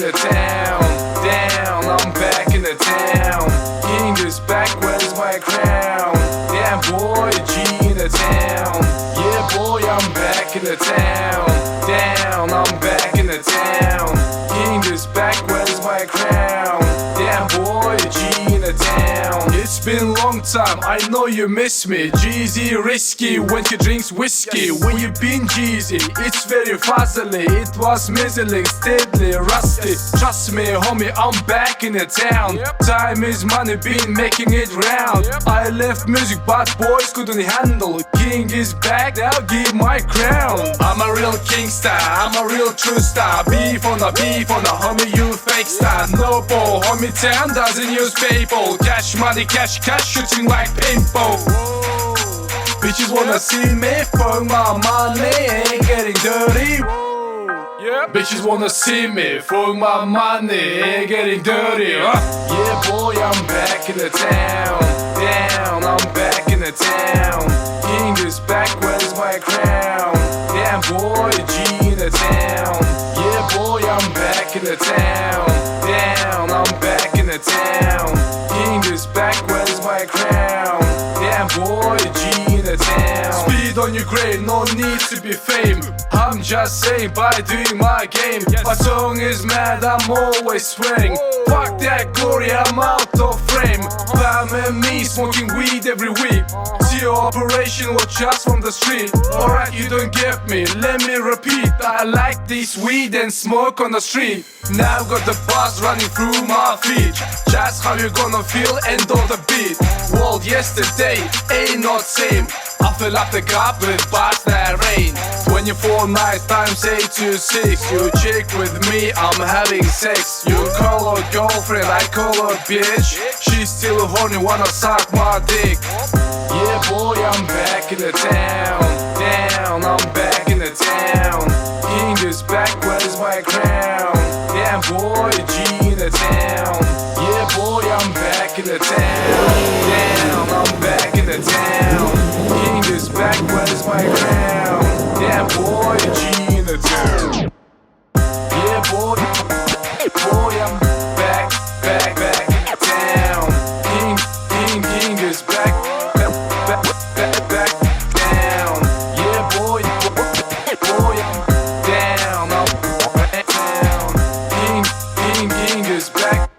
in the town. Down, I'm back in the town. King is back, where's my crown? Damn boy, G in the town. Yeah boy, I'm back in the town. Down, I'm back in the town. King is back, where's my crown? Damn boy, G in the town. It's been a long time, I know you miss me. Jeezy risky when he drinks whiskey. When you been Jeezy, it's very fuzzily. It was mizzling, steadily rusty. Trust me homie, I'm back in the town. Time is money, been making it round. I left music but boys couldn't handle. King is back, now give my crown. I'm a real king star, I'm a real true star. Beef on the homie, you fake star. No ball, homie town doesn't use PayPal. Cash money, cash shooting like paintball. Bitches wanna see me for my money, ain't getting dirty. Bitches wanna see me for my money, ain't getting dirty. Yeah boy, I'm back in the town. Down, I'm back in the town. King is back, where's my crown? Damn boy, G in the town. Yeah boy, I'm back in the town. Down, I'm back in the town. King is back, where's my crown? Damn boy, G in the town. Speed on your grave, no need to be fame. I'm just saying by doing my game. My song is mad, I'm always swearing. Fuck that glory, I'm out of frame. Bam and me smoking weed every week. See your operation was just from the street. Alright, you don't get me, let me repeat. I like this weed and smoke on the street. Now I've got the buzz running through my feet. Just how you gonna feel, end of the beat. World yesterday ain't not same. I fill up the cup with bars that rain. 24 nights times 8 to 6. You chick with me, I'm having sex. You call her girlfriend, I call her bitch. She's still horny, wanna suck my dick. Yeah boy, I'm back in the town. Down, I'm back in the town. King is back, where's my crown? Damn boy, G in the town. Yeah boy, I'm back in the town. Down, I'm back in the town. King is back, where's my crown? Damn boy, G in the town. Yeah boy, I'm back in the town. King is back down. Yeah boy, I'm down, I'm down. King is back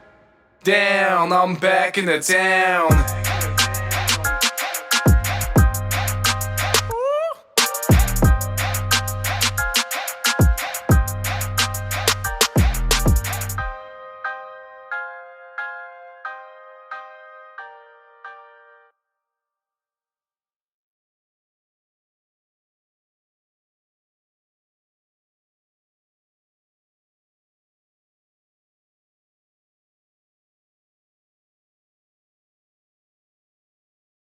down, I'm back in the town.